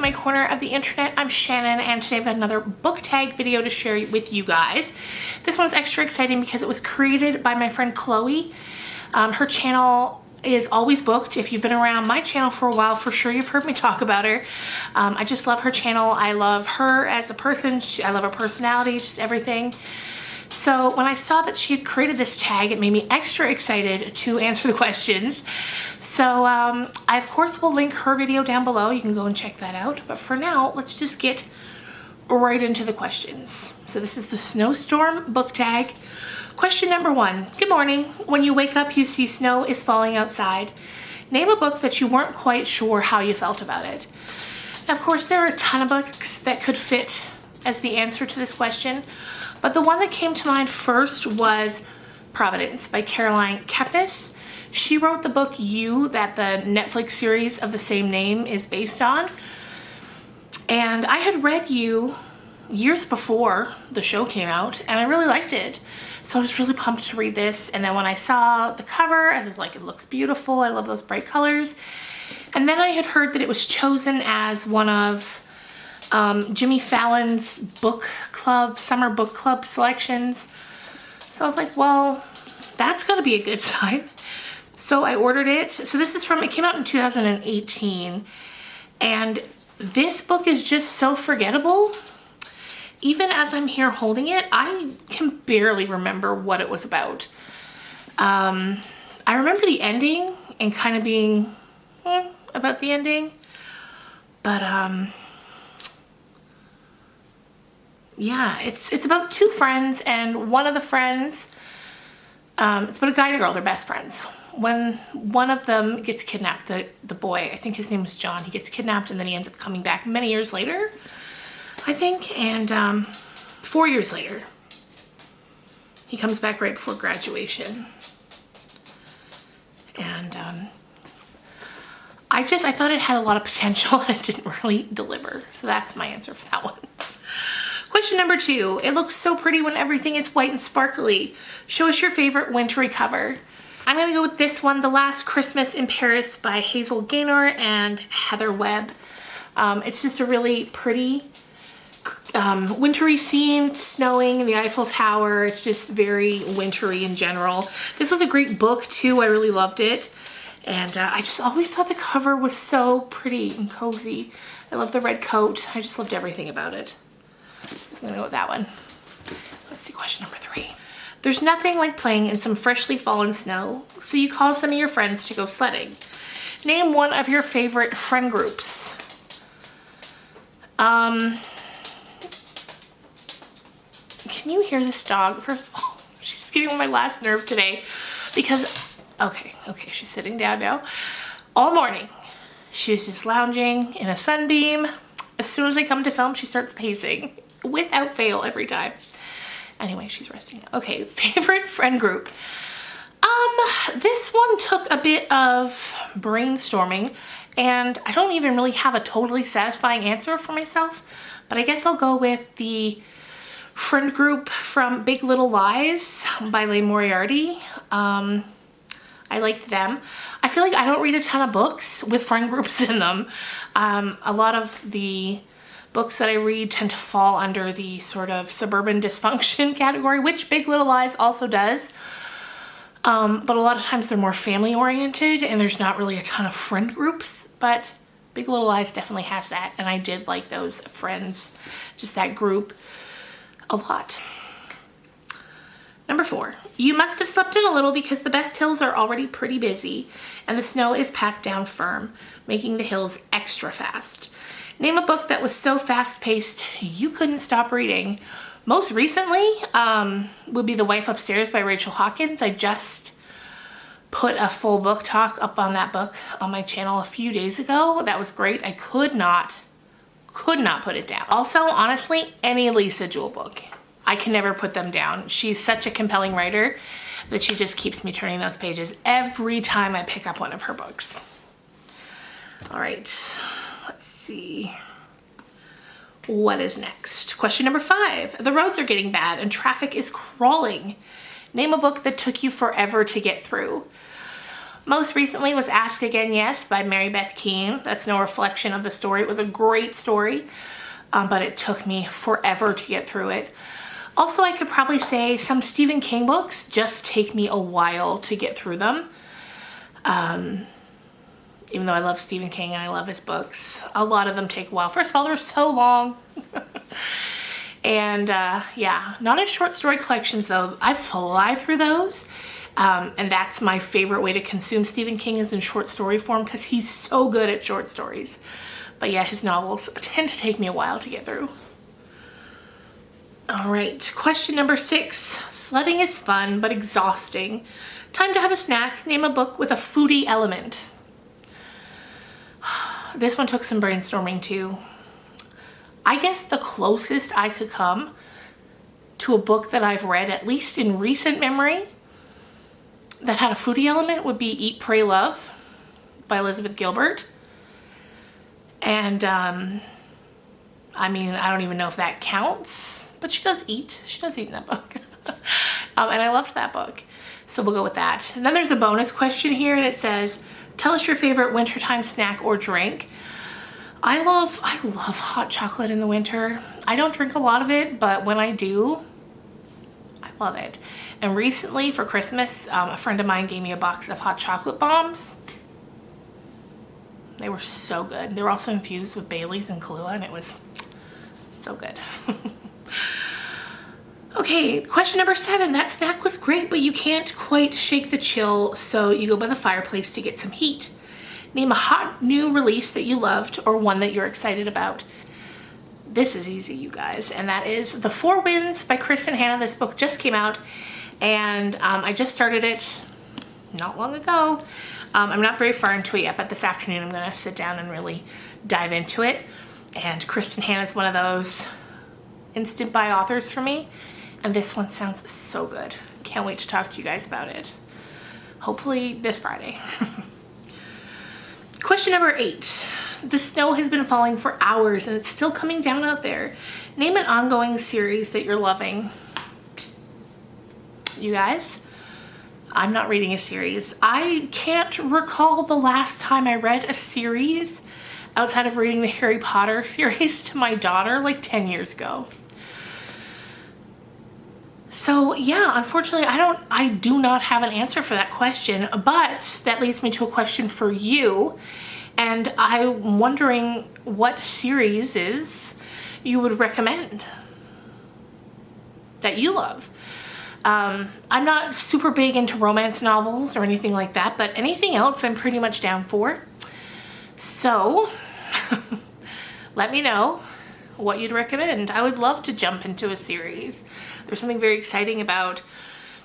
to my corner of the internet. I'm Shannon, and today I've got another book tag video to share with you guys. This one's extra exciting because it was created by my friend Chloe. Her channel is always booked. If you've been around my channel for a while, for sure you've heard me talk about her. I just love her channel. I love her as a person. I love her personality, just everything. So when I saw that she had created this tag, it made me extra excited to answer the questions. So I of course will link her video down below. You can go and check that out. But for now, let's just get right into the questions. So this is the Snowstorm book tag. Question number 1. Good morning. When you wake up, you see snow is falling outside. Name a book that you weren't quite sure how you felt about it. Now, of course, there are a ton of books that could fit as the answer to this question, but the one that came to mind first was Providence by Kepnes. She wrote the book You that the Netflix series of the same name is based on. And I had read You years before the show came out, and I really liked it. So I was really pumped to read this. And then when I saw the cover, I was like, it looks beautiful. I love those bright colors. And then I had heard that it was chosen as one of Jimmy Fallon's book club, summer book club selections. So I was like, well, that's gotta be a good sign. So I ordered it. So this is it came out in 2018. And this book is just so forgettable. Even as I'm here holding it, I can barely remember what it was about. I remember the ending and kind of being about the ending. But yeah, it's about two friends, and one of the friends, it's about a guy and a girl, they're best friends. When one of them gets kidnapped, the boy, I think his name was John, he gets kidnapped and then he ends up coming back many years later, I think, and 4 years later, he comes back right before graduation. And I thought it had a lot of potential and it didn't really deliver. So that's my answer for that one. Question number 2. It looks so pretty when everything is white and sparkly. Show us your favorite wintry cover. I'm gonna go with this one, The Last Christmas in Paris by Hazel Gaynor and Heather Webb. It's just a really pretty wintry scene, snowing in the Eiffel Tower. It's just very wintry in general. This was a great book too. I really loved it. And I just always thought the cover was so pretty and cozy. I love the red coat. I just loved everything about it. So I'm gonna go with that one. Let's see, question number 3. There's nothing like playing in some freshly fallen snow, so you call some of your friends to go sledding. Name one of your favorite friend groups. Can you hear this dog? First of all, she's getting on my last nerve today because, okay, she's sitting down now. All morning, she was just lounging in a sunbeam. As soon as I come to film, she starts pacing without fail every time. Anyway, she's resting now. Okay, favorite friend group. This one took a bit of brainstorming, and I don't even really have a totally satisfying answer for myself, but I guess I'll go with the friend group from Big Little Lies by Leigh Moriarty. I liked them. I feel like I don't read a ton of books with friend groups in them. A lot of the books that I read tend to fall under the sort of suburban dysfunction category, which Big Little Lies also does. But a lot of times they're more family oriented and there's not really a ton of friend groups, but Big Little Lies definitely has that. And I did like those friends, just that group, a lot. Number 4, you must have slept in a little because the best hills are already pretty busy and the snow is packed down firm, making the hills extra fast. Name a book that was so fast-paced you couldn't stop reading. Most recently would be The Wife Upstairs by Rachel Hawkins. I just put a full book talk up on that book on my channel a few days ago. That was great. I could not put it down. Also, honestly, any Lisa Jewell book. I can never put them down. She's such a compelling writer that she just keeps me turning those pages every time I pick up one of her books. All right, let's see. What is next? Question number 5. The roads are getting bad and traffic is crawling. Name a book that took you forever to get through. Most recently was Ask Again Yes by Mary Beth Keane. That's no reflection of the story. It was a great story, but it took me forever to get through it. Also, I could probably say some Stephen King books just take me a while to get through them. Even though I love Stephen King and I love his books, a lot of them take a while. First of all, they're so long. And yeah, not in short story collections though. I fly through those. And that's my favorite way to consume Stephen King, is in short story form, because he's so good at short stories. But yeah, his novels tend to take me a while to get through. All right, question number 6. Sledding is fun, but exhausting. Time to have a snack. Name a book with a foodie element. This one took some brainstorming too. I guess the closest I could come to a book that I've read, at least in recent memory, that had a foodie element would be Eat, Pray, Love by Elizabeth Gilbert. And I mean, I don't even know if that counts, but she does eat. She does eat in that book. And I loved that book. So we'll go with that. And then there's a bonus question here, and it says, tell us your favorite wintertime snack or drink. I love hot chocolate in the winter. I don't drink a lot of it, but when I do, I love it. And recently for Christmas, a friend of mine gave me a box of hot chocolate bombs. They were so good. They were also infused with Bailey's and Kahlua, and it was so good. Okay, question number 7. That snack was great, but you can't quite shake the chill, so you go by the fireplace to get some heat. Name a hot new release that you loved, or one that you're excited about. This is easy, you guys, and that is The Four Winds by Kristin Hannah. This book just came out, and I just started it not long ago. I'm not very far into it yet, but this afternoon I'm going to sit down and really dive into it. And Kristin Hannah is one of those instant buy authors for me. And this one sounds so good. Can't wait to talk to you guys about it. Hopefully this Friday. Question number 8. The snow has been falling for hours and it's still coming down out there. Name an ongoing series that you're loving. You guys, I'm not reading a series. I can't recall the last time I read a series outside of reading the Harry Potter series to my daughter like 10 years ago. So yeah, unfortunately, I do not have an answer for that question, but that leads me to a question for you. And I'm wondering what series you would recommend that you love. I'm not super big into romance novels or anything like that, but anything else I'm pretty much down for. So let me know what you'd recommend. I would love to jump into a series. There's something very exciting about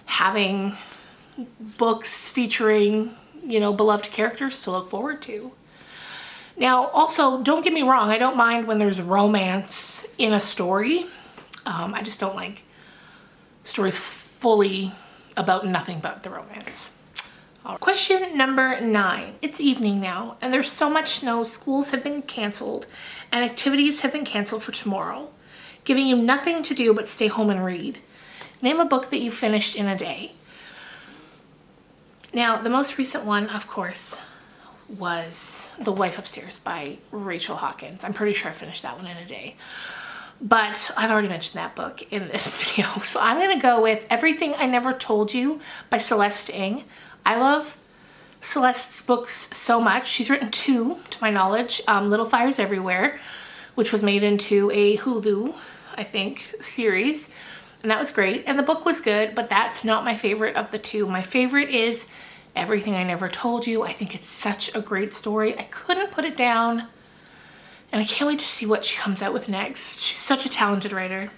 having books featuring, you know, beloved characters to look forward to. Now, also, don't get me wrong, I don't mind when there's romance in a story. I just don't like stories fully about nothing but the romance. Question number 9. It's evening now, and there's so much snow, schools have been canceled, and activities have been canceled for tomorrow, giving you nothing to do but stay home and read. Name a book that you finished in a day. Now, the most recent one, of course, was The Wife Upstairs by Rachel Hawkins. I'm pretty sure I finished that one in a day. But I've already mentioned that book in this video. So I'm going to go with Everything I Never Told You by Celeste Ng. I love Celeste's books so much. She's written 2, to my knowledge. Little Fires Everywhere, which was made into a Hulu, I think, series. And that was great. And the book was good, but that's not my favorite of the 2. My favorite is Everything I Never Told You. I think it's such a great story. I couldn't put it down. And I can't wait to see what she comes out with next. She's such a talented writer.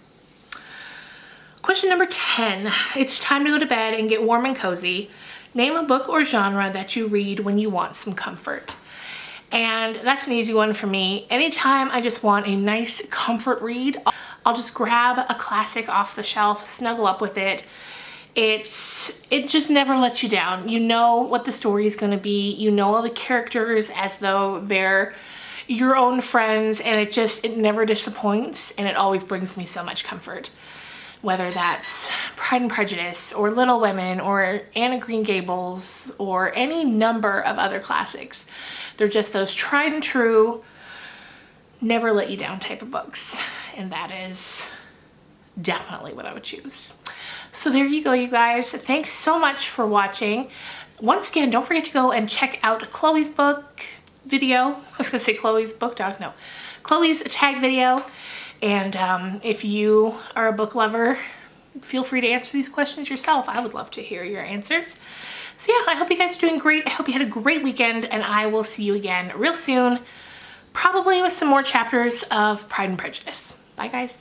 Question number 10. It's time to go to bed and get warm and cozy. Name a book or genre that you read when you want some comfort. And that's an easy one for me. Anytime I just want a nice comfort read, I'll just grab a classic off the shelf, snuggle up with it. It just never lets you down. You know what the story is going to be. You know all the characters as though they're your own friends, and it never disappoints, and it always brings me so much comfort. whether that's Pride and Prejudice or Little Women or Anne of Green Gables or any number of other classics. They're just those tried and true, never let you down type of books. And that is definitely what I would choose. So there you go, you guys. Thanks so much for watching. Once again, don't forget to go and check out Chloe's book video. I was gonna say Chloe's book talk, no. Chloe's tag video. And if you are a book lover, feel free to answer these questions yourself. I would love to hear your answers. So yeah, I hope you guys are doing great. I hope you had a great weekend, and I will see you again real soon, probably with some more chapters of Pride and Prejudice. Bye, guys.